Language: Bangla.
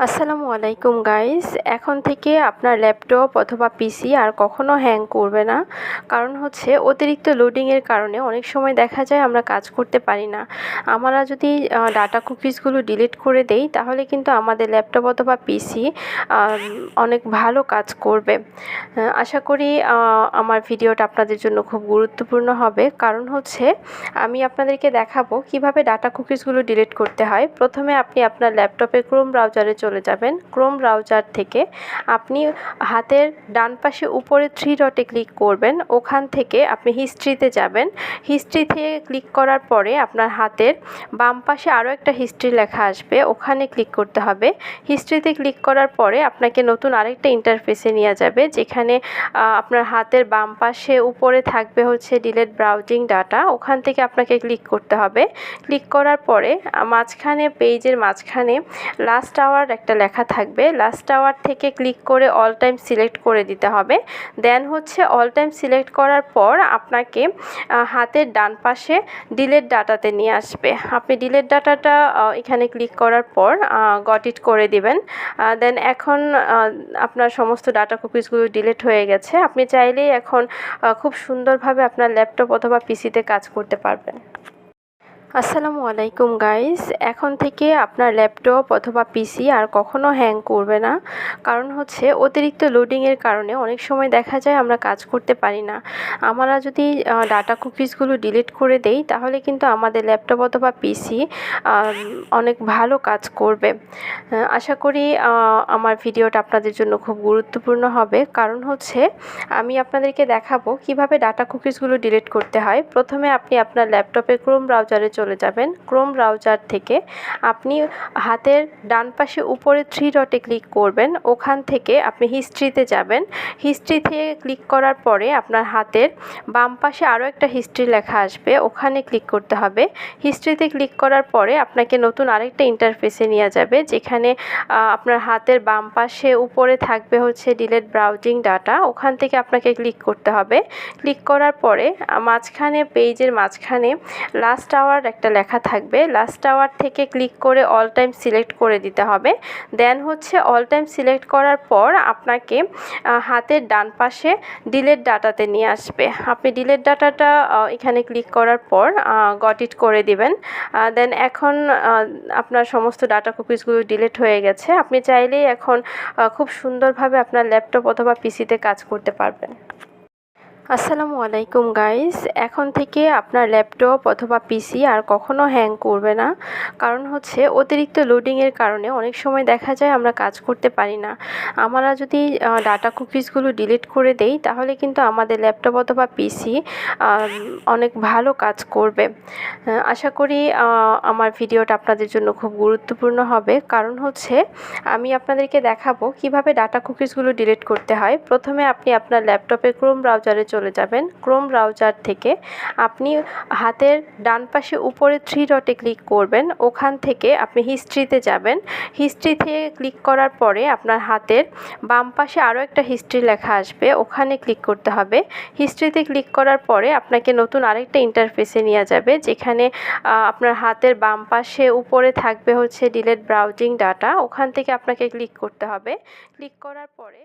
আসসালামু আলাইকুম গাইস। এখন থেকে আপনার ল্যাপটপ অথবা পিসি আর কখনো হ্যাং করবে না। কারণ হচ্ছে অতিরিক্ত লোডিংয়ের কারণে অনেক সময় দেখা যায় আমরা কাজ করতে পারি না। আমরা যদি ডাটা কুকিজগুলো ডিলিট করে দেই তাহলে কিন্তু আমাদের ল্যাপটপ অথবা পিসি অনেক ভালো কাজ করবে। আশা করি আমার ভিডিওটা আপনাদের জন্য খুব গুরুত্বপূর্ণ হবে। কারণ হচ্ছে আমি আপনাদেরকে দেখাবো কিভাবে ডাটা কুকিজগুলো ডিলিট করতে হয়। প্রথমে আপনি আপনার ল্যাপটপে ক্রোম ব্রাউজারে চলে যাবেন। ক্রোম ব্রাউজার থেকে আপনি হাতের ডান পাশে উপরে 3 ডটে ক্লিক করবেন। ওখান থেকে আপনি হিস্ট্রিতে যাবেন। হিস্ট্রি থেকে ক্লিক করার পরে আপনার হাতের বাম পাশে আরও একটা হিস্ট্রি লেখা আসবে, ওখানে ক্লিক করতে হবে। হিস্ট্রিতে ক্লিক করার পরে আপনাকে নতুন আরেকটা ইন্টারফেসে নিয়ে যাবে, যেখানে আপনার হাতের বাম পাশে উপরে থাকবে হচ্ছে ডিলিট ব্রাউজিং ডাটা। ওখান থেকে আপনাকে ক্লিক করতে হবে। ক্লিক করার পরে মাঝখানে পেজের মাঝখানে লাস্ট আওয়ার একটা লেখা থাকবে। লাস্ট আওয়ার থেকে ক্লিক করে অল টাইম সিলেক্ট করে দিতে হবে। দেন হচ্ছে অল টাইম সিলেক্ট করার পর আপনাকে হাতের ডান পাশে ডিলিট ডাটাতে নিয়ে আসবে। আপনি ডিলিট ডাটাটা এখানে ক্লিক করার পর গট ইট করে দিবেন। দেন এখন আপনার সমস্ত ডাটা কুকিজগুলো ডিলিট হয়ে গেছে। আপনি চাইলেই এখন খুব সুন্দরভাবে আপনার ল্যাপটপ অথবা পিসিতে কাজ করতে পারবেন। আসসালামু আলাইকুম গাইস। এখন থেকে আপনার ল্যাপটপ অথবা পিসি আর কখনো হ্যাং করবে না। কারণ হচ্ছে অতিরিক্ত লোডিংয়ের কারণে অনেক সময় দেখা যায় আমরা কাজ করতে পারি না। আমরা যদি ডাটা কুকিজগুলো ডিলিট করে দেই তাহলে কিন্তু আমাদের ল্যাপটপ অথবা পিসি অনেক ভালো কাজ করবে। আশা করি আমার ভিডিওটা আপনাদের জন্য খুব গুরুত্বপূর্ণ হবে। কারণ হচ্ছে আমি আপনাদেরকে দেখাবো কিভাবে ডাটা কুকিজগুলো ডিলিট করতে হয়। প্রথমে আপনি আপনার ল্যাপটপে ক্রোম ব্রাউজারে চলে যাবেন। ক্রোম ব্রাউজার থেকে আপনি হাতের ডান পাশে উপরে 3 ডটে ক্লিক করবেন। ওখান থেকে আপনি হিস্ট্রিতে যাবেন। হিস্ট্রি থেকে ক্লিক করার পরে আপনার হাতের বাম পাশে আরও একটা হিস্ট্রি লেখা আসবে, ওখানে ক্লিক করতে হবে। হিস্ট্রিতে ক্লিক করার পরে আপনাকে নতুন আরেকটা ইন্টারফেসে নিয়ে যাবে, যেখানে আপনার হাতের বাম পাশে উপরে থাকবে হচ্ছে ডিলিট ব্রাউজিং ডাটা। ওখান থেকে আপনাকে ক্লিক করতে হবে। ক্লিক করার পরে মাঝখানে পেজের মাঝখানে লাস্ট আওয়ার একটা লেখা থাকবে। লাস্ট আওয়ার থেকে ক্লিক করে অল টাইম সিলেক্ট করে দিতে হবে। দেন হচ্ছে অল টাইম সিলেক্ট করার পর আপনাকে হাতের ডান পাশে ডিলিট ডাটাতে নিয়ে আসবে। আপনি ডিলিট ডাটাটা এখানে ক্লিক করার পর গট ইট করে দিবেন। দেন এখন আপনার সমস্ত ডাটা কুকিজগুলো ডিলিট হয়ে গেছে। আপনি চাইলেই এখন খুব সুন্দরভাবে আপনার ল্যাপটপ অথবা পিসিতে কাজ করতে পারবেন। আসসালামু আলাইকুম গাইস। এখন থেকে আপনার ল্যাপটপ অথবা পিসি আর কখনো হ্যাং করবে না। কারণ হচ্ছে অতিরিক্ত লোডিংয়ের কারণে অনেক সময় দেখা যায় আমরা কাজ করতে পারি না। আমরা যদি ডাটা কুকিজগুলো ডিলিট করে দেই তাহলে কিন্তু আমাদের ল্যাপটপ অথবা পিসি অনেক ভালো কাজ করবে। আশা করি আমার ভিডিওটা আপনাদের জন্য খুব গুরুত্বপূর্ণ হবে। কারণ হচ্ছে আমি আপনাদেরকে দেখাবো কিভাবে ডাটা কুকিজগুলো ডিলিট করতে হয়। প্রথমে আপনি আপনার ল্যাপটপে ক্রোম ব্রাউজারে চলে যাবেন। ক্রোম ব্রাউজার থেকে আপনি হাতের ডান পাশে উপরে 3 ডটে ক্লিক করবেন। ওখান থেকে আপনি হিস্ট্রিতে যাবেন। হিস্ট্রি থেকে ক্লিক করার পরে আপনার হাতের বাম পাশে আরও একটা হিস্ট্রি লেখা আসবে, ওখানে ক্লিক করতে হবে। হিস্ট্রিতে ক্লিক করার পরে আপনাকে নতুন আরেকটা ইন্টারফেসে নিয়ে যাবে, যেখানে আপনার হাতের বাম পাশে উপরে থাকবে হচ্ছে ডিলিট ব্রাউজিং ডাটা। ওখান থেকে আপনাকে ক্লিক করতে হবে। ক্লিক করার পরে